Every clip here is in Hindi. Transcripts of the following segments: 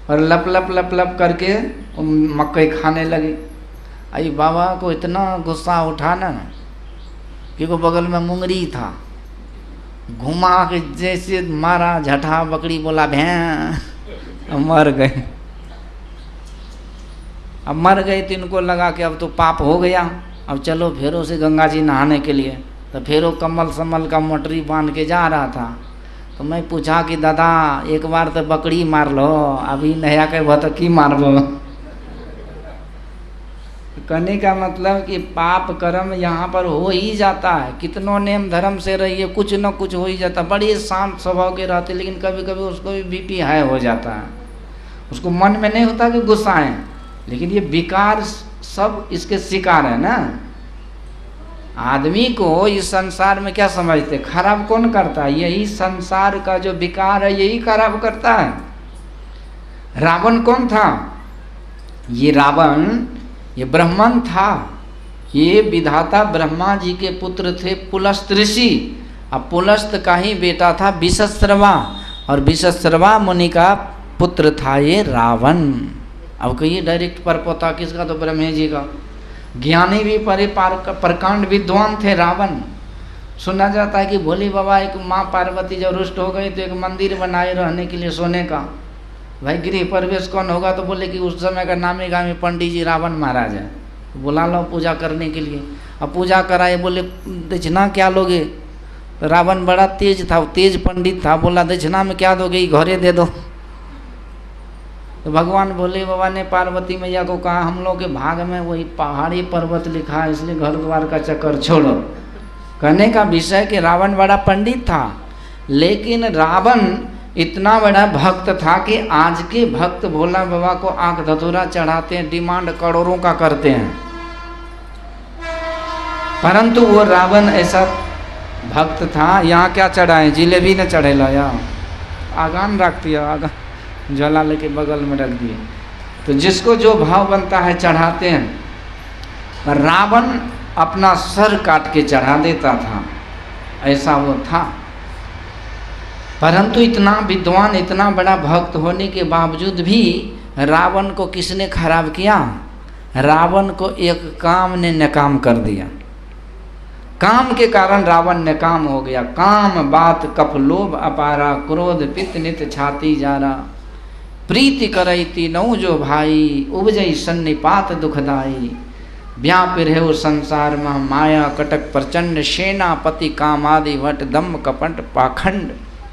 और लप लप लप लप करके मकई खाने लगी। अरे बाबा को इतना गुस्सा उठा ना कि वो बगल में मुंगरी था, घुमा के जैसे मारा झटा, बकरी बोला भैं, मर गए। अब मर गए तो इनको लगा कि अब तो पाप हो गया, अब चलो फेरों से गंगा जी नहाने के लिए। तो फेरों कमल सम्मल का मोटरी बांध के जा रहा था। तो मैं पूछा कि दादा एक बार तो बकरी मार लो, अभी नया के भतकी मारबो। कहने का मतलब कि पाप कर्म यहाँ पर हो ही जाता है, कितनों नेम धर्म से रहिए कुछ न कुछ हो ही जाता है। बड़े शांत स्वभाव के रहते, लेकिन कभी कभी उसको भी बीपी हाई हो जाता है। उसको मन में नहीं होता कि गुस्सा है, लेकिन ये विकार सब इसके शिकार है ना। आदमी को इस संसार में क्या समझते, खराब कौन करता है? यही संसार का जो विकार है यही खराब करता है। रावण कौन था? ये रावण ये ब्राह्मण था, ये विधाता ब्रह्मा जी के पुत्र थे पुलस्त ऋषि। अब पुलस्त का ही बेटा था विश्रवा, और विश्रवा मुनि का पुत्र था ये रावण। अब कहिए डायरेक्ट परपोता किसका? तो ब्रह्मे जी का। ज्ञानी भी प्रकांड विद्वान थे रावण। सुना जाता है कि भोले बाबा एक माँ पार्वती जब रुष्ट हो गई तो एक मंदिर बनाए रहने के लिए सोने का। भाई गृह प्रवेश कौन होगा? तो बोले कि उस समय का नामी गामी पंडित जी रावण महाराज है, तो बुला लो पूजा करने के लिए। अब पूजा कराए, बोले दक्षिणा क्या लोगे? तो रावण बड़ा तेज था, तेज पंडित था, बोला दक्षिणा में क्या दोगे? घोड़े दे दो। तो भगवान भोले बाबा ने पार्वती मैया को कहा हम लोग के भाग में वही पहाड़ी पर्वत लिखा है, इसलिए घर द्वार का चक्कर छोड़ो। कहने का विषय कि रावण बड़ा पंडित था, लेकिन रावण इतना बड़ा भक्त था कि आज के भक्त भोला बाबा को आंख धतूरा चढ़ाते हैं, डिमांड करोड़ों का करते हैं। परंतु वो रावण ऐसा भक्त था, यहाँ क्या चढ़ाए? जिलेबी ने चढ़ेला, या आगान रख दिया, आगान ज्वाला लेके बगल में रख दिए। तो जिसको जो भाव बनता है चढ़ाते हैं। पर रावण अपना सर काट के चढ़ा देता था, ऐसा वो था। परंतु इतना विद्वान, इतना बड़ा भक्त होने के बावजूद भी रावण को किसने खराब किया? रावण को एक काम ने नाकाम कर दिया। काम के कारण रावण नाकाम हो गया। काम बात कप लोभ अपारा, क्रोध पित्त नित छाती जारा, प्रीति करैती नौ जो भाई, उपजई सन्निपात दुखदाई, व्यापि रहो संसार में माया कटक प्रचंड, सेनापति कामादि भट दम कपट पाखंड।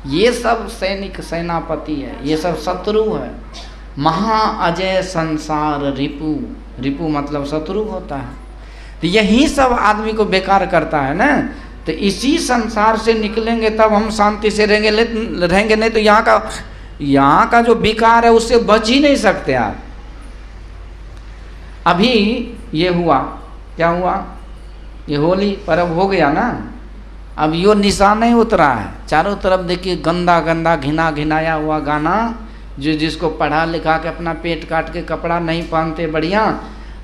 ये सब सैनिक सेनापति है, ये सब शत्रु है। महा अजय संसार रिपु, रिपु मतलब शत्रु होता है। तो यही सब आदमी को बेकार करता है ना। तो इसी संसार से निकलेंगे तब हम शांति से रहेंगे, नहीं तो यहाँ का जो विकार है उससे बच ही नहीं सकते आप। अभी ये हुआ, क्या हुआ? ये होली पर्व हो गया ना। अब यो निशान नहीं उतरा है, चारों तरफ देखिए गंदा गंदा घिना घिनाया हुआ गाना। जो जिसको पढ़ा लिखा के अपना पेट काट के कपड़ा नहीं पहनते, बढ़िया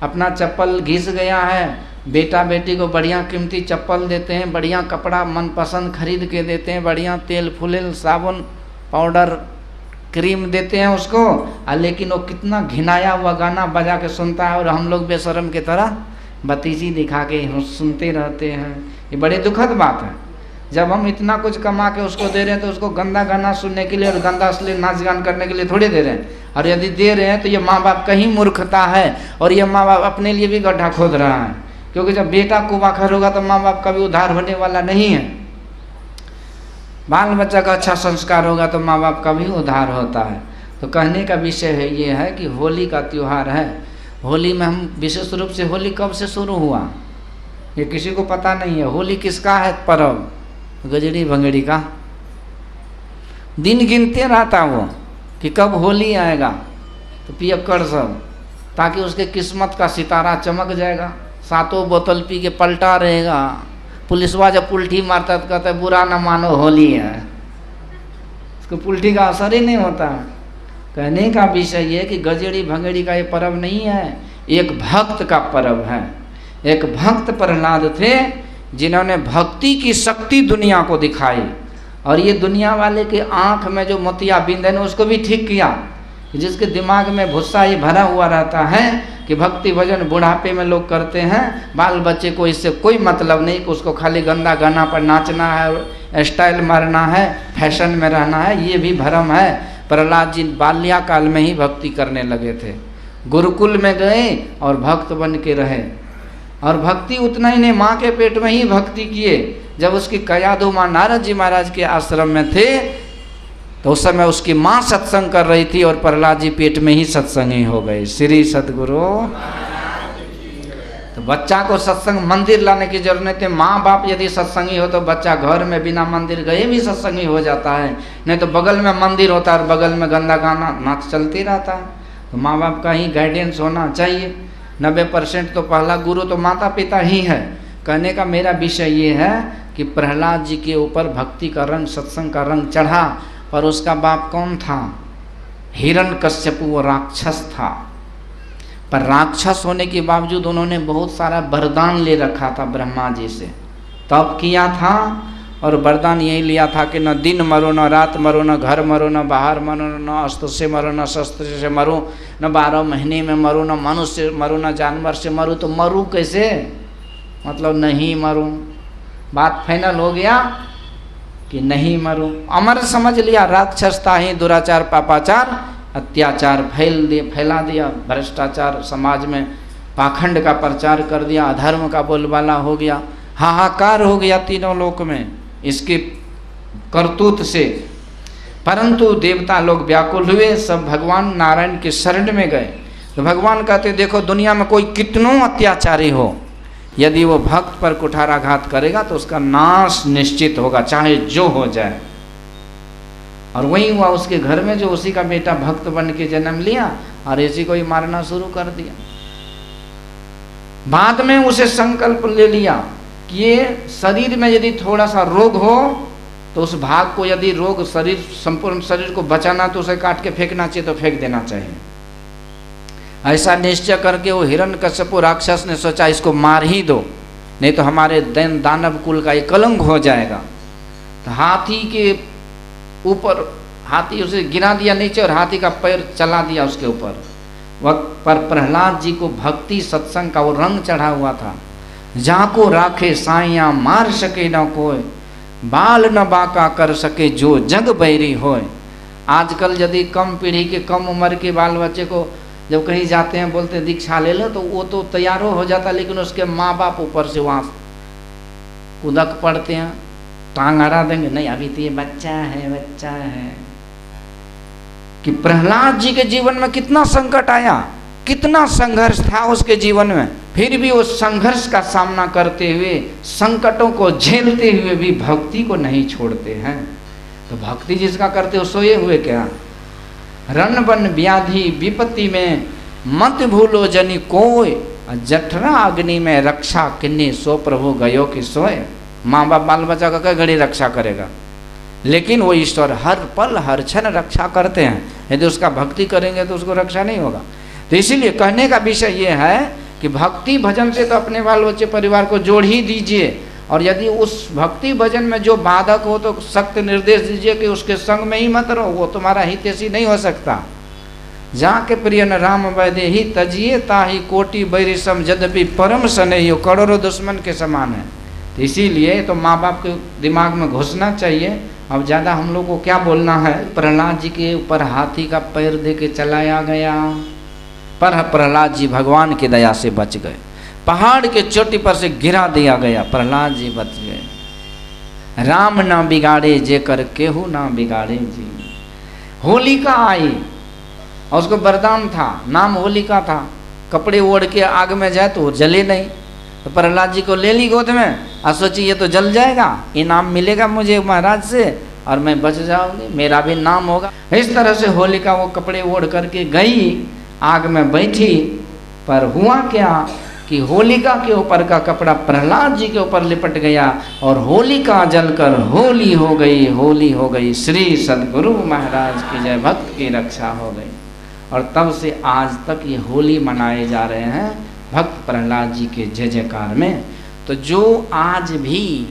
अपना चप्पल घिस गया है, बेटा बेटी को बढ़िया कीमती चप्पल देते हैं, बढ़िया कपड़ा मनपसंद खरीद के देते हैं, बढ़िया तेल फुलेल साबुन पाउडर क्रीम देते हैं उसको, लेकिन वो कितना घिनाया हुआ गाना बजा के सुनता है और हम लोग बेशरम की तरह भतीजी दिखा के सुनते रहते हैं। ये बड़ी दुखद बात है। जब हम इतना कुछ कमा के उसको दे रहे हैं तो उसको गंदा गाना सुनने के लिए और गंदा असली नाच गान करने के लिए थोड़ी दे रहे हैं। और यदि दे रहे हैं तो ये माँ बाप का ही मूर्खता है, और ये माँ बाप अपने लिए भी गड्ढा खोद रहा है। क्योंकि जब बेटा कुबाखर होगा तो माँ बाप का भी उद्धार होने वाला नहीं है। बाल बच्चा का अच्छा संस्कार होगा तो माँ बाप का भी उद्धार होता है। तो कहने का विषय है ये है कि होली का त्यौहार है। होली में हम विशेष रूप से, होली कब से शुरू हुआ ये किसी को पता नहीं है। होली किसका है पर्व? गजड़ी भंगड़ी का। दिन गिनते रहता वो कि कब होली आएगा, तो पियक्कड़ सब, ताकि उसके किस्मत का सितारा चमक जाएगा। सातों बोतल पी के पलटा रहेगा। पुलिसवा जब पुल्ठी मारता तो कहता है बुरा न मानो होली है, उसको पुल्ठी का असर ही नहीं होता। कहने का विषय ये कि गजड़ी भंगड़ी का ये पर्व नहीं है, एक भक्त का पर्व है। एक भक्त प्रहलाद थे जिन्होंने भक्ति की शक्ति दुनिया को दिखाई, और ये दुनिया वाले के आँख में जो मोतियाबिंद है ना उसको भी ठीक किया। कि जिसके दिमाग में भुस्सा ये भरा हुआ रहता है कि भक्ति भजन बुढ़ापे में लोग करते हैं, बाल बच्चे को इससे कोई मतलब नहीं, कि उसको खाली गंदा गाना पर नाचना है, स्टाइल मारना है, फैशन में रहना है, ये भी भ्रम है। प्रहलाद जी बाल्याकाल में ही भक्ति करने लगे थे, गुरुकुल में गए और भक्त बन के रहे। और भक्ति उतना ही नहीं, माँ के पेट में ही भक्ति किए। जब उसकी कयादू माँ नारद जी महाराज के आश्रम में थे तो उस समय उसकी माँ सत्संग कर रही थी और प्रहलाद जी पेट में ही सत्संगी हो गए। श्री सद्गुरु। तो बच्चा को सत्संग मंदिर लाने की जरूरत नहीं थी। माँ बाप यदि सत्संगी हो तो बच्चा घर में बिना मंदिर गए भी सत्संगी हो जाता है, नहीं तो बगल में मंदिर होता है और बगल में गंदा गाना नाच चलते रहता है। तो माँ बाप का ही गाइडेंस होना चाहिए। 90% तो पहला गुरु तो माता पिता ही है। कहने का मेरा विषय ये है कि प्रहलाद जी के ऊपर भक्ति का रंग, सत्संग का रंग चढ़ा, पर उसका बाप कौन था? हिरण्यकश्यपु, वो राक्षस था। पर राक्षस होने के बावजूद उन्होंने बहुत सारा वरदान ले रखा था ब्रह्मा जी से, तप किया था और वरदान यही लिया था कि न दिन मरो, न रात मरो, न घर मरो, न बाहर मरो, न अस्त्र से मरो, न शस्त्र से मरो, न 12 महीने में मरो, न मनुष्य से मरो, न जानवर से मरो। तो मरूँ कैसे? मतलब नहीं मरूँ। बात फाइनल हो गया कि नहीं मरूँ। अमर समझ लिया। राक्षस था ही, दुराचार पापाचार अत्याचार फैला दिया, भ्रष्टाचार समाज में, पाखंड का प्रचार कर दिया, अधर्म का बोलबाला हो गया, हाहाकार हो गया तीनों लोक में इसके करतूत से। परंतु देवता लोग व्याकुल हुए, सब भगवान नारायण के शरण में गए। तो भगवान कहते देखो दुनिया में कोई कितनों अत्याचारी हो, यदि वो भक्त पर कुठाराघात करेगा तो उसका नाश निश्चित होगा, चाहे जो हो जाए। और वही हुआ उसके घर में, जो उसी का बेटा भक्त बन के जन्म लिया और इसी को ही मारना शुरू कर दिया। बाद में उसे संकल्प ले लिया कि ये शरीर में यदि थोड़ा सा रोग हो तो उस भाग को, यदि रोग शरीर संपूर्ण शरीर को बचाना तो उसे काट के फेंकना चाहिए तो फेंक देना चाहिए। ऐसा निश्चय करके वो हिरण्यकश्यप राक्षस ने सोचा इसको मार ही दो, नहीं तो हमारे दानव कुल का एक कलंक हो जाएगा। तो हाथी के ऊपर, हाथी उसे गिरा दिया नीचे और हाथी का पैर चला दिया उसके ऊपर। वक्त पर प्रहलाद जी को भक्ति सत्संग का वो रंग चढ़ा हुआ था। जाको राखे साइया मार सके न कोई, बाल न बाका कर सके जो जग बैरी होए। आजकल यदि कम पीढ़ी के, कम उम्र के बाल बच्चे को जब कहीं जाते हैं बोलते हैं दीक्षा ले लो, तो वो तो तैयार हो जाता, लेकिन उसके माँ बाप ऊपर से वहाँ कूदक पड़ते हैं, टांग अड़ा देंगे, नहीं अभी तो ये बच्चा है, बच्चा है। कि प्रहलाद जी के जीवन में कितना संकट आया, कितना संघर्ष था उसके जीवन में, फिर भी वो संघर्ष का सामना करते हुए, संकटों को झेलते हुए भी भक्ति को नहीं छोड़ते हैं। तो भक्ति जिसका करते हो सोए हुए क्या? रण वन व्याधि विपत्ति में मत भूलो जनी कोय, जठरा अग्नि में रक्षा किन्नी सो प्रभु गयो कि सोए। माँ बाप बाल बच्चा का कई घड़ी रक्षा करेगा, लेकिन वो ईश्वर हर पल हर क्षण रक्षा करते हैं। यदि उसका भक्ति करेंगे तो उसको रक्षा नहीं होगा। तो इसीलिए कहने का विषय ये है कि भक्ति भजन से तो अपने बाल बच्चे परिवार को जोड़ ही दीजिए, और यदि उस भक्ति भजन में जो बाधक हो तो सख्त निर्देश दीजिए कि उसके संग में ही मत रहो, वो तुम्हारा हितैषी नहीं हो सकता। जाके प्रिय न राम वैदे ही तजिए ताही कोटि बैरिसम यद्यपि परम स्नेही, करोड़ों दुश्मन के समान है। तो इसीलिए तो माँ बाप के दिमाग में घुसना चाहिए। अब ज़्यादा हम लोग को क्या बोलना है। प्रहलाद जी के ऊपर हाथी का पैर दे के चलाया गया, पर प्रहलाद जी भगवान की दया से बच गए। पहाड़ के चोटी पर से गिरा दिया गया, प्रहलाद जी बच गए। राम ना बिगाड़े जेकर केहू ना बिगाड़े जी। होलिका आई और उसको वरदान था, नाम होलिका था। कपड़े ओढ़ के आग में जाए तो वो जले नहीं, तो प्रहलाद जी को ले ली गोद में और सोची ये तो जल जाएगा, इनाम मिलेगा मुझे महाराज से और मैं बच जाऊंगी, मेरा भी नाम होगा। इस तरह से होलिका वो कपड़े ओढ़ करके गई, आग में बैठी। पर हुआ क्या कि होलिका के ऊपर का कपड़ा प्रहलाद जी के ऊपर लिपट गया और होलिका जलकर होली हो गई, होली हो गई। श्री सद्गुरु महाराज की जय, भक्त की रक्षा हो गई। और तब से आज तक ये होली मनाए जा रहे हैं भक्त प्रहलाद जी के जय जयकार में। तो जो आज भी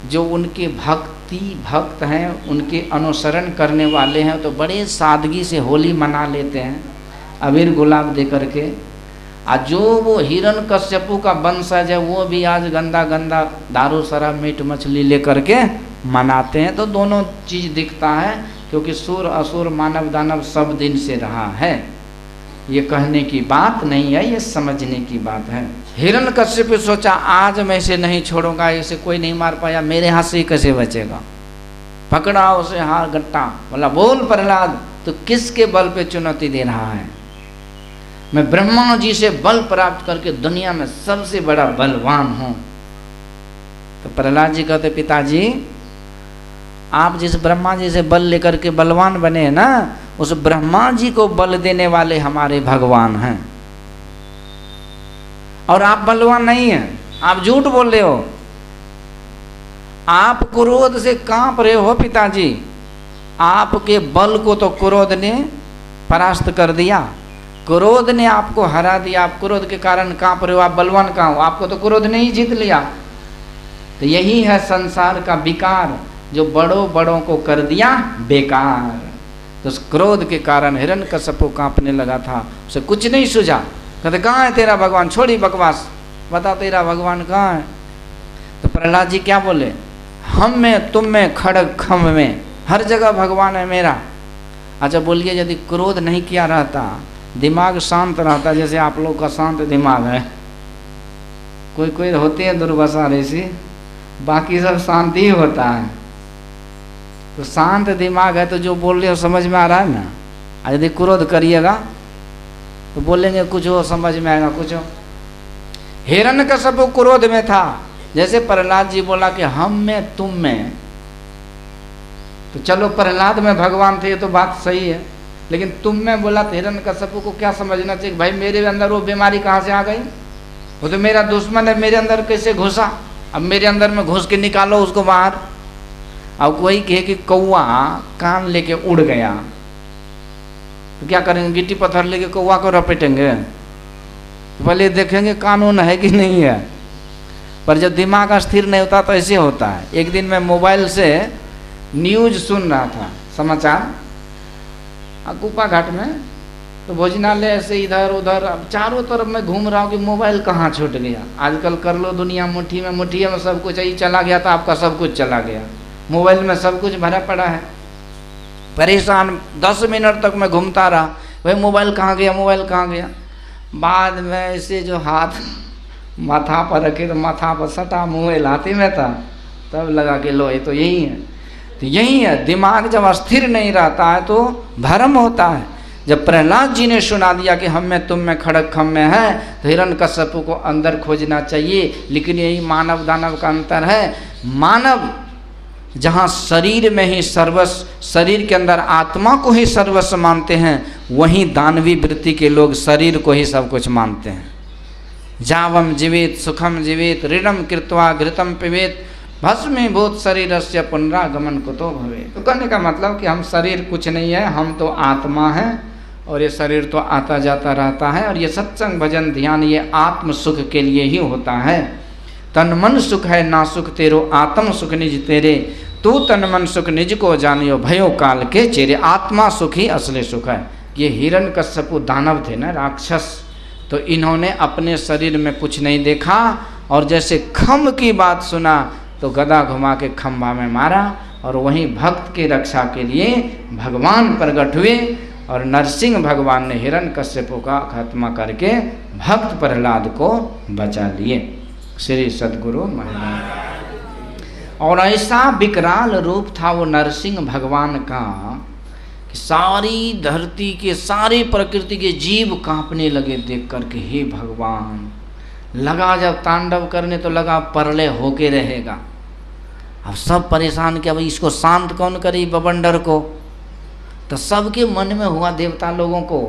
जो उनके भक्त हैं, उनके अनुसरण करने वाले हैं, तो बड़े सादगी से होली मना लेते हैं अबीर गुलाब दे करके। और जो वो हिरण्यकश्यपु का वंशज है वो भी आज गंदा गंदा दारू शराब मीट मछली लेकर के मनाते हैं। तो दोनों चीज़ दिखता है, क्योंकि सुर असुर मानव दानव सब दिन से रहा है। ये कहने की बात नहीं है, ये समझने की बात है। हिरण्यकश्यप सोचा आज मैं इसे नहीं छोड़ूंगा, इसे कोई नहीं मार पाया, मेरे हाथ से ही कैसे बचेगा। पकड़ा उसे हार गट्टा, बोला बोल प्रहलाद तो किसके बल पे चुनौती दे रहा है। मैं ब्रह्मा जी से बल प्राप्त करके दुनिया में सबसे बड़ा बलवान हूँ। तो प्रहलाद जी कहते पिताजी आप जिस ब्रह्मा जी से बल लेकर के बलवान बने हैं ना, उस ब्रह्मा जी को बल देने वाले हमारे भगवान हैं, और आप बलवान नहीं हैं, आप झूठ बोल रहे हो। आप क्रोध से कांप रहे हो पिताजी, आपके बल को तो क्रोध ने परास्त कर दिया, क्रोध ने आपको हरा दिया। आप क्रोध के कारण कांप रहे हो, आप बलवान कहाँ हो, आपको तो क्रोध ने ही जीत लिया। तो यही है संसार का विकार, जो बड़ों बड़ों को कर दिया बेकार। तो उस क्रोध के कारण हिरण्यकश्यप कांपने लगा था, उसे कुछ नहीं सूझा। कहते कहाँ है तेरा भगवान, छोड़ी बकवास, बता तेरा भगवान कहाँ है। तो प्रहलाद जी क्या बोले, हम में तुम में खड़ग खम में हर जगह भगवान है मेरा। अच्छा बोलिए यदि क्रोध नहीं किया रहता, दिमाग शांत रहता, जैसे आप लोग का शांत दिमाग है, कोई कोई होते हैं दुर्दशा ऐसी, बाकी सब शांति ही होता है। तो शांत दिमाग है तो जो बोल रहे हो समझ में आ रहा है ना। और यदि क्रोध करिएगा तो बोलेंगे कुछ हो, समझ में आएगा कुछ हो। हिरण्यकश्यप क्रोध में था, जैसे प्रहलाद जी बोला कि हम में तुम में, तो चलो प्रहलाद में भगवान थे तो बात सही है, लेकिन तुम में बोला तो हिरण्यकश्यप को क्या समझना चाहिए, भाई मेरे अंदर वो बीमारी कहाँ से आ गई, वो तो मेरा दुश्मन है, मेरे अंदर कैसे घुसा, अब मेरे अंदर में घुस के निकालो उसको बाहर। अब कोई कहे कि कौवा कान लेके उड़ गया तो क्या करेंगे, गिट्टी पत्थर लेके कौवा को रपेटेंगे, तो पहले देखेंगे कानून है कि नहीं है। पर जब दिमाग स्थिर नहीं होता तो ऐसे होता है। एक दिन मैं मोबाइल से न्यूज सुन रहा था, समाचार, कुपा घाट में, तो भोजनालय ऐसे इधर उधर, अब चारों तरफ मैं घूम रहा हूँ कि मोबाइल कहाँ छूट गया। आजकल कर लो दुनिया मुट्ठी में सब कुछ है, चला गया तो आपका सब कुछ चला गया, मोबाइल में सब कुछ भरा पड़ा है। परेशान 10 मिनट तक मैं घूमता रहा, भाई मोबाइल कहाँ गया, मोबाइल कहाँ गया। बाद में ऐसे जो हाथ माथा पर रखे तो माथा पर सटा, मोबाइल हाथी में था, तब लगा कि लो ये तो यही है। तो यही है, दिमाग जब स्थिर नहीं रहता है तो भ्रम होता है। जब प्रहलाद जी ने सुना दिया कि हम में तुम में खड़ग खम में है, तो हिरण्यकश्यप को अंदर खोजना चाहिए। लेकिन यही मानव दानव का अंतर है। मानव जहाँ शरीर में ही सर्वस्व, शरीर के अंदर आत्मा को ही सर्वस्व मानते हैं, वहीं दानवी वृत्ति के लोग शरीर को ही सब कुछ मानते हैं। जावम जीवित सुखम जीवित ऋणम कृत्वा घृतम पिबेत भस्मीभूत शरीरस्य पुनरागमन कुतो भवे। तो कहने का मतलब कि हम शरीर कुछ नहीं है, हम तो आत्मा है, और ये शरीर तो आता जाता रहता है। और ये सत्संग भजन ध्यान ये आत्म सुख के लिए ही होता है। तन मन सुख है ना सुख तेरो, आत्म सुख निज तेरे, तू तन मन सुख निज को जानियो, भयो काल के चेरे। आत्मा सुख ही असली सुख है। ये हिरण्यकश्यप दानव थे ना, राक्षस, तो इन्होंने अपने शरीर में कुछ नहीं देखा, और जैसे खम्भ की बात सुना तो गदा घुमा के खम्भा में मारा, और वहीं भक्त की रक्षा के लिए भगवान प्रकट हुए, और नरसिंह भगवान ने हिरण्यकश्यप का खात्मा करके भक्त प्रहलाद को बचा लिए। श्री सद्गुरु महाराज। और ऐसा विकराल रूप था वो नरसिंह भगवान का कि सारी धरती के, सारी प्रकृति के जीव कांपने लगे देख करके, हे भगवान। लगा जब तांडव करने तो लगा परलय होके रहेगा। अब सब परेशान कि अब इसको शांत कौन करे बवंडर को। तो सबके मन में हुआ देवता लोगों को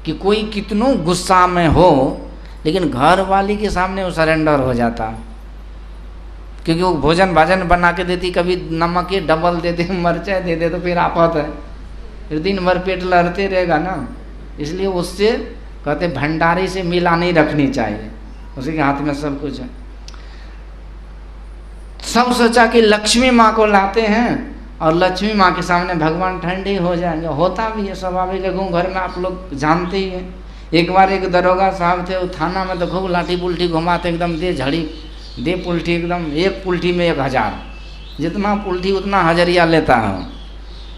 कि कोई कितनों गुस्सा में हो, लेकिन घर वाली के सामने वो सरेंडर हो जाता, क्योंकि वो भोजन भाजन बना के देती, कभी नमक के डबल दे दे, मिर्चा दे दे, तो फिर आफत है, फिर दिन भर पेट लड़ते रहेगा ना। इसलिए उससे कहते भंडारी से मिला नहीं रखनी चाहिए, उसी के हाथ में सब कुछ है। सब सोचा कि लक्ष्मी माँ को लाते हैं और लक्ष्मी माँ के सामने भगवान ठंडे हो जाएंगे। होता भी है स्वाभाविक है, गाँव घर में आप लोग जानते ही हैं। एक बार एक दरोगा साहब थे, वो थाना में तो खूब लाठी पुल्ठी घुमाते, एकदम दे झड़ी दे पुल्ठी, एकदम एक पुल्ठी में 1000, जितना पुल्ठी उतना हजरिया लेता है।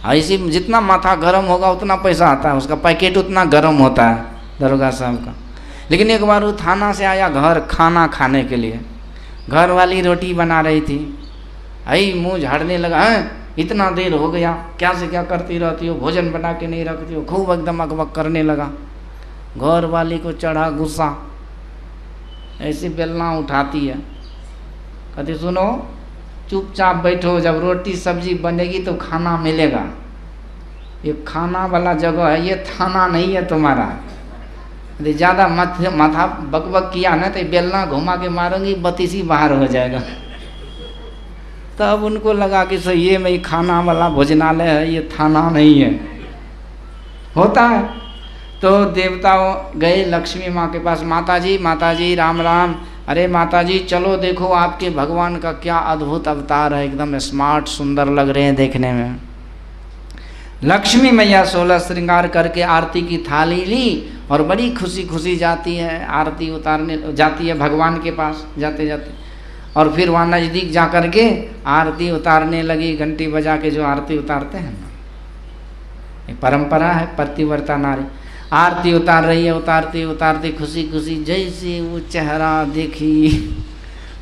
ऐसी जितना माथा गर्म होगा उतना पैसा आता है, उसका पैकेट उतना गर्म होता है दरोगा साहब का। लेकिन एक बार वो थाना से आया घर खाना खाने के लिए, घर वाली रोटी बना रही थी, आई मुँह झाड़ने लगा, हैं इतना देर हो गया, क्या से क्या करती रहती हो, भोजन बना के नहीं रखती हो, खूब एकदम अकबक करने लगा। घर वाली को चढ़ा गुस्सा, ऐसी बेलना उठाती है, कहती सुनो चुपचाप बैठो, जब रोटी सब्जी बनेगी तो खाना मिलेगा। ये खाना वाला जगह है, ये थाना नहीं है तुम्हारा। यदि ज़्यादा माथा बकबक किया ना तो बेलना घुमा के मारूंगी, बत्तीसी बाहर हो जाएगा। तब उनको लगा कि सर ये मैं खाना वाला भोजनालय है, ये थाना नहीं है। होता है। तो देवताओं गए लक्ष्मी माँ के पास, माता जी राम राम। अरे माता जी चलो देखो आपके भगवान का क्या अद्भुत अवतार है, एकदम स्मार्ट सुंदर लग रहे हैं देखने में। लक्ष्मी मैया 16 श्रृंगार करके आरती की थाली ली और बड़ी खुशी खुशी जाती है, आरती उतारने जाती है भगवान के पास जाते जाते, और फिर वहाँ नज़दीक जा कर के आरती उतारने लगी, घंटी बजा के जो आरती उतारते हैं ना, ये परंपरा है। प्रतिव्रता नारी आरती उतार रही है, उतारती उतारती खुशी खुशी जैसे वो चेहरा देखी,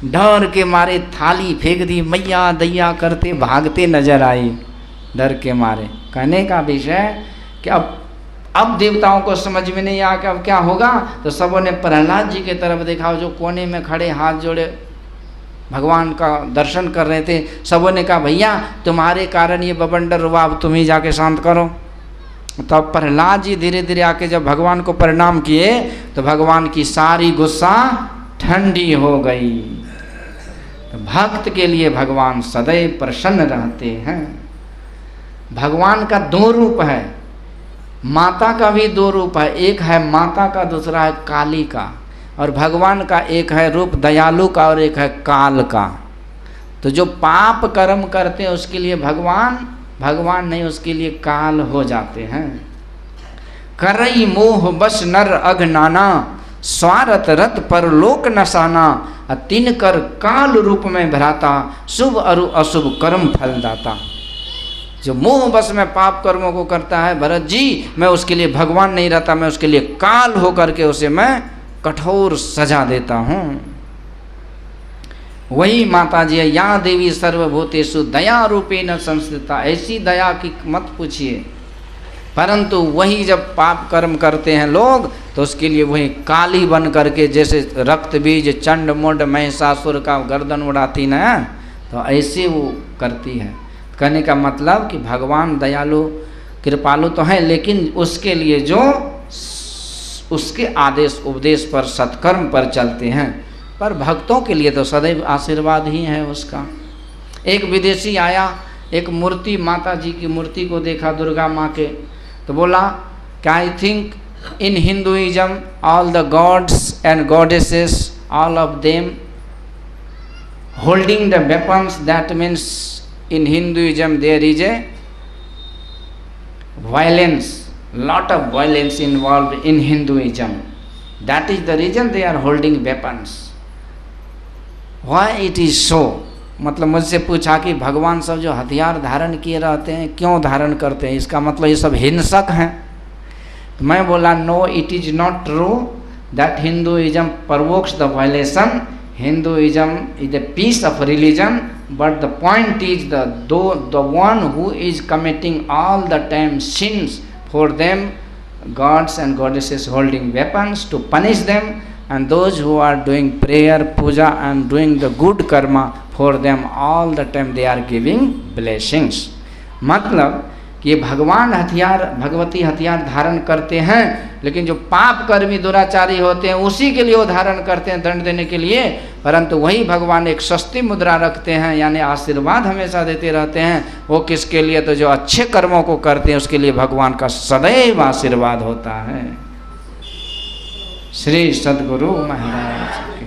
डर के मारे थाली फेंक दी, मैया दैया करते भागते नजर आई डर के मारे। कहने का विषय कि अब देवताओं को समझ में नहीं आया कि अब क्या होगा, तो सबों ने प्रहलाद जी के तरफ देखा, जो कोने में खड़े हाथ जोड़े भगवान का दर्शन कर रहे थे। सबों ने कहा भैया तुम्हारे कारण ये बवंडर हुआ, अब तुम ही जाके शांत करो। तो अब प्रहलाद जी धीरे धीरे आके जब भगवान को प्रणाम किए तो भगवान की सारी गुस्सा ठंडी हो गई। तो भक्त के लिए भगवान सदैव प्रसन्न रहते हैं। भगवान का 2 रूप है, माता का भी 2 रूप है, एक है माता का, दूसरा है काली का। और भगवान का एक है रूप दयालु का और एक है काल का। तो जो पाप कर्म करते हैं उसके लिए भगवान नहीं, उसके लिए काल हो जाते हैं। करई मोह बस नर अघनाना, स्वार्थ रत पर लोक नसाना, तिन कर काल रूप में भराता, शुभ अरु अशुभ कर्म फलदाता। जो मोह बस में पाप कर्मों को करता है भरत जी, मैं उसके लिए भगवान नहीं रहता, मैं उसके लिए काल होकर के उसे मैं कठोर सजा देता हूँ। वही माता जी है, या देवी सर्वभूतेषु दया रूपेण संस्थिता। ऐसी दया की मत पूछिए, परंतु वही जब पाप कर्म करते हैं लोग तो उसके लिए वही काली बन करके, जैसे रक्त बीज चंड मुंड महिषासुर का गर्दन उड़ाती ना, तो ऐसे वो करती है। कहने का मतलब कि भगवान दयालु कृपालु तो है, लेकिन उसके लिए जो उसके आदेश उपदेश पर सत्कर्म पर चलते हैं, पर भक्तों के लिए तो सदैव आशीर्वाद ही है उसका। एक विदेशी आया, एक मूर्ति माता जी की मूर्ति को देखा दुर्गा माँ के, तो बोला कि I think in Hinduism all the gods and goddesses all of them holding the weapons, that means in Hinduism there is a violence, lot of violence involved in Hinduism. That is the reason they are holding weapons. Why it is so? मतलब मुझसे पूछा कि भगवान सब जो हथियार धारण किए रहते हैं क्यों धारण करते हैं, इसका मतलब ये सब हिंसक हैं। तो मैं बोला no, it is not true that Hinduism provokes the violation. Hinduism is the peace of religion, but the point is the one who is committing all the time sins, for them gods and goddesses holding weapons to punish them, and those who are doing prayer, puja and doing the good karma, for them all the time they are giving blessings. मतलब कि ये भगवान हथियार भगवती हथियार धारण करते हैं, लेकिन जो पाप कर्मी दुराचारी होते हैं उसी के लिए वो धारण करते हैं दंड देने के लिए, परंतु वही भगवान एक सस्ती मुद्रा रखते हैं, यानी आशीर्वाद हमेशा देते रहते हैं। वो किसके लिए, तो जो अच्छे कर्मों को करते हैं उसके लिए भगवान का सदैव आशीर्वाद होता है। श्री सद्गुरु महाराज की।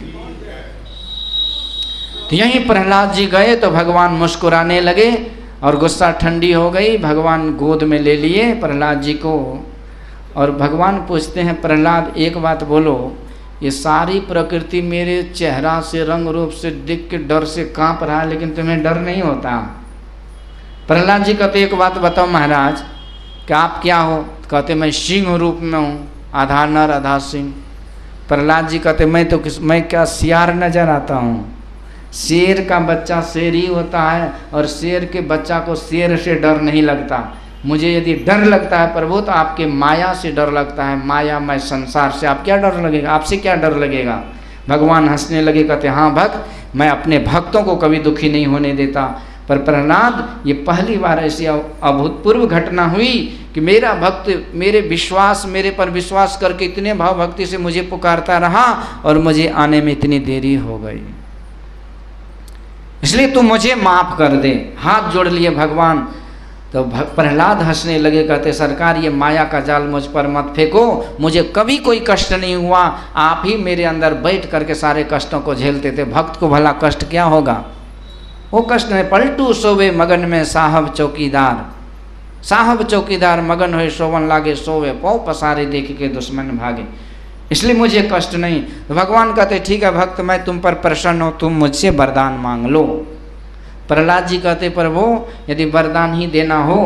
तो यहीं प्रहलाद जी गए तो भगवान मुस्कुराने लगे और गुस्सा ठंडी हो गई। भगवान गोद में ले लिए प्रहलाद जी को और भगवान पूछते हैं, प्रहलाद एक बात बोलो, ये सारी प्रकृति मेरे चेहरा से रंग रूप से दिख के डर से कांप रहा है, लेकिन तुम्हें डर नहीं होता? प्रहलाद जी कहते एक बात बताओ महाराज कि आप क्या हो? कहते मैं सिंह रूप में हूँ, आधा नर आधा सिंह। प्रहलाद जी कहते मैं क्या सियार नजर आता हूँ? शेर का बच्चा शेर ही होता है और शेर के बच्चा को शेर से डर नहीं लगता। मुझे यदि डर लगता है प्रभु तो आपके माया से डर लगता है, माया मैं संसार से। आप क्या डर लगेगा? आपसे क्या डर लगेगा? भगवान हंसने लगे, कहते हाँ भक्त, मैं अपने भक्तों को कभी दुखी नहीं होने देता। पर प्रहलाद, ये पहली बार ऐसी अभूतपूर्व घटना हुई कि मेरा भक्त मेरे पर विश्वास करके इतने भाव भक्ति से मुझे पुकारता रहा और मुझे आने में इतनी देरी हो गई, इसलिए तू मुझे माफ कर दे। हाथ जोड़ लिए भगवान। तो प्रहलाद हंसने लगे, कहते सरकार ये माया का जाल मुझ पर मत फेंको, मुझे कभी कोई कष्ट नहीं हुआ, आप ही मेरे अंदर बैठ करके सारे कष्टों को झेलते थे। भक्त को भला कष्ट क्या होगा? वो कष्ट नहीं। पलटू सोवे मगन में साहब चौकीदार, साहब चौकीदार मगन हुए सोवन लागे सोवे, पौ पसारे देख के दुश्मन भागे, इसलिए मुझे कष्ट नहीं। तो भगवान कहते ठीक है भक्त, मैं तुम पर प्रसन्न हूँ, तुम मुझसे वरदान मांग लो। प्रहलाद जी कहते प्रभु यदि वरदान ही देना हो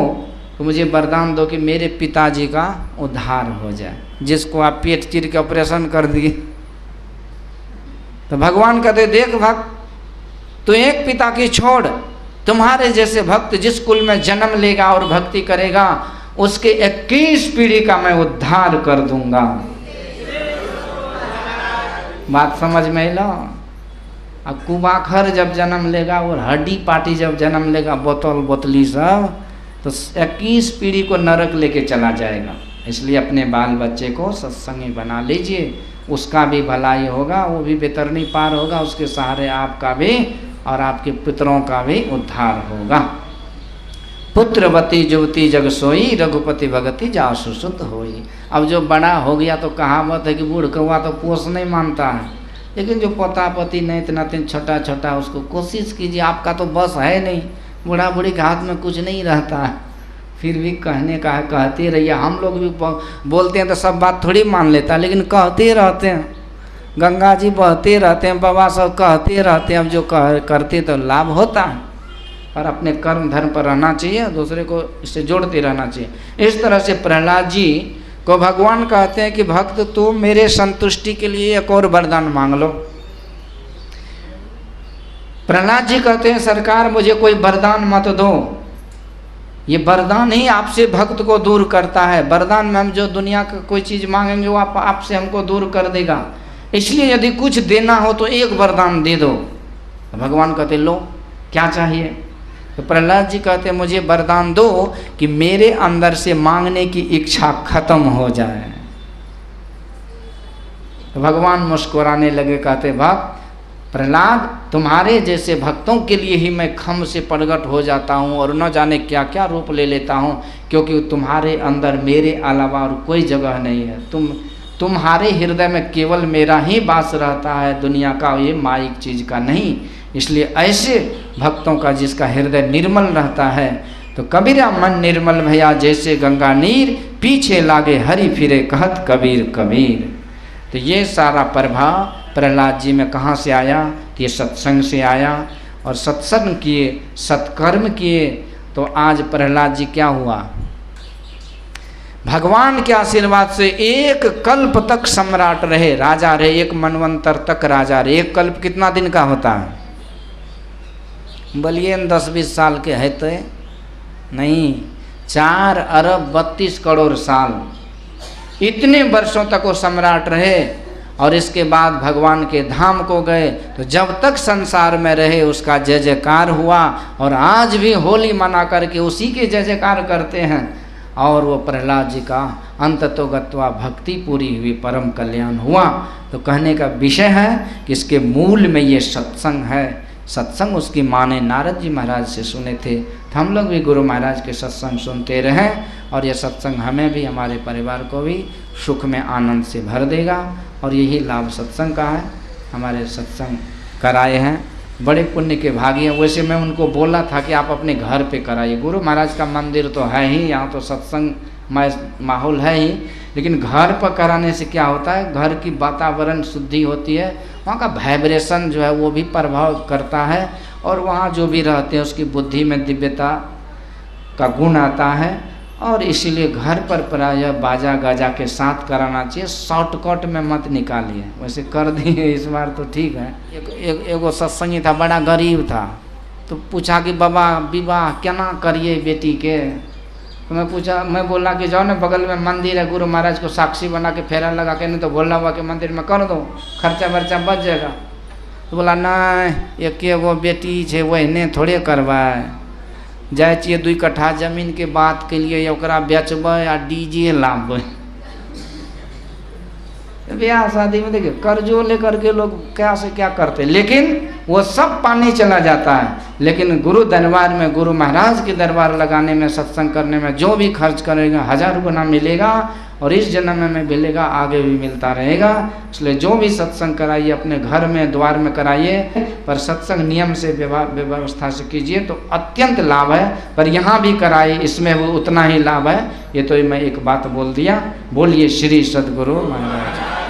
तो मुझे वरदान दो कि मेरे पिताजी का उद्धार हो जाए, जिसको आप पेट चीर के ऑपरेशन कर दिए। तो भगवान कहते देख भक्त, तो एक पिता की छोड़, तुम्हारे जैसे भक्त जिस कुल में जन्म लेगा और भक्ति करेगा उसके 21 पीढ़ी का मैं उद्धार कर दूंगा। बात समझ में लो। अब कुबाखर जब जन्म लेगा और हड्डी पार्टी जब जन्म लेगा, बोतल बोतली सब, तो 21 पीढ़ी को नरक लेके चला जाएगा। इसलिए अपने बाल बच्चे को सत्संगी बना लीजिए, उसका भी भलाई होगा, वो भी बेतरनी पार होगा, उसके सहारे आपका भी और आपके पुत्रों का भी उद्धार होगा। पुत्रवती जुवती जग सोई, रघुपति भगति जासु सुत होई। अब जो बड़ा हो गया तो कहावत है कि बूढ़ कौवा तो पोष नहीं मानता है, लेकिन जो पोता पोती नहीं इतना तीन छोटा छोटा, उसको कोशिश कीजिए। आपका तो बस है नहीं, बूढ़ा बूढ़ी के हाथ में कुछ नहीं रहता है, फिर भी कहने का है, कहते रहिए। हम लोग भी बोलते हैं तो सब बात थोड़ी मान लेता, लेकिन कहते रहते हैं। गंगा जी बहते रहते हैं, बाबा सब कहते रहते हैं, अब जो करते तो लाभ होता है। और अपने कर्म धर्म पर रहना चाहिए, दूसरे को इससे जोड़ते रहना चाहिए। इस तरह से प्रहलाद जी को भगवान कहते हैं कि भक्त तू मेरे संतुष्टि के लिए एक और वरदान मांग लो। प्रहलाद जी कहते हैं सरकार मुझे कोई वरदान मत दो, ये वरदान ही आपसे भक्त को दूर करता है। वरदान में हम जो दुनिया का कोई चीज़ मांगेंगे वो आपसे हमको दूर कर देगा, इसलिए यदि कुछ देना हो तो एक वरदान दे दो। भगवान कहते लो क्या चाहिए? तो प्रहलाद जी कहते हैं मुझे वरदान दो कि मेरे अंदर से मांगने की इच्छा खत्म हो जाए। तो भगवान मुस्कुराने लगे, कहते भक्त प्रहलाद तुम्हारे जैसे भक्तों के लिए ही मैं खम से प्रकट हो जाता हूँ और न जाने क्या क्या रूप ले लेता हूँ, क्योंकि तुम्हारे अंदर मेरे अलावा और कोई जगह नहीं है। तुम्हारे हृदय में केवल मेरा ही वास रहता है, दुनिया का ये माइक चीज़ का नहीं। इसलिए ऐसे भक्तों का जिसका हृदय निर्मल रहता है, तो कबीरा मन निर्मल भया जैसे गंगा नीर, पीछे लागे हरि फिरे कहत कबीर कबीर। तो ये सारा प्रभाव प्रहलाद जी में कहाँ से आया? तो ये सत्संग से आया, और सत्संग किए, सत्कर्म किए, तो आज प्रहलाद जी क्या हुआ? भगवान के आशीर्वाद से एक कल्प तक सम्राट रहे, राजा रहे, एक मनवंतर तक राजा रहे। एक कल्प कितना दिन का होता है? बोलिए 10-20 साल के है तो नहीं, 4 अरब 32 करोड़ साल, इतने वर्षों तक वो सम्राट रहे। और इसके बाद भगवान के धाम को गए, तो जब तक संसार में रहे उसका जय जयकार हुआ, और आज भी होली मना करके उसी के जय जयकार करते हैं। और वो प्रहलाद जी का अंततो गत्वा भक्ति पूरी हुई, परम कल्याण हुआ। तो कहने का विषय है कि इसके मूल में ये सत्संग है। सत्संग उसकी माँ ने नारद जी महाराज से सुने थे, तो हम लोग भी गुरु महाराज के सत्संग सुनते रहें, और ये सत्संग हमें भी, हमारे परिवार को भी सुख में आनंद से भर देगा। और यही लाभ सत्संग का है। हमारे सत्संग कराए हैं बड़े पुण्य के भागी हैं। वैसे मैं उनको बोला था कि आप अपने घर पे कराइए, गुरु महाराज का मंदिर तो है ही, यहाँ तो सत्संग माहौल है ही, लेकिन घर पर कराने से क्या होता है, घर की वातावरण शुद्धि होती है, वहाँ का वाइब्रेशन जो है वो भी प्रभाव करता है, और वहाँ जो भी रहते हैं उसकी बुद्धि में दिव्यता का गुण आता है। और इसीलिए घर पर प्रायः बाजा गाजा के साथ कराना चाहिए, शॉर्टकट में मत निकालिए। वैसे कर दिए इस बार तो ठीक है। एगो सत्संगी था, बड़ा गरीब था, तो पूछा कि बाबा विवाह केना करिए बेटी के। तो मैं बोला कि जाओ ना बगल में मंदिर है, गुरु महाराज को साक्षी बना के फेरा लगा के, नहीं तो भोला बाबा के मंदिर में कर दो, खर्चा वर्चा बच जाएगा। तो बोला नहीं, एक एगो बेटी है वही थोड़े करवाए, जाए चाहिए 2 कट्ठा जमीन के बात के लिए ओकरा बेचबै आ डीजे लाबै। ब्याह शादी में देखिए कर्जो लेकर के लोग क्या से क्या करते, लेकिन वो सब पानी चला जाता है। लेकिन गुरु दरबार में, गुरु महाराज के दरबार लगाने में, सत्संग करने में जो भी खर्च करेगा 1000 गुना मिलेगा, और इस जन्म में मिलेगा, आगे भी मिलता रहेगा। इसलिए जो भी सत्संग कराइए अपने घर में, द्वार में कराइए, पर सत्संग नियम से व्यवस्था से कीजिए तो अत्यंत लाभ है। पर यहाँ भी कराइए, इसमें वो उतना ही लाभ है। ये तो मैं एक बात बोल दिया। बोलिए श्री सद्गुरु महाराज।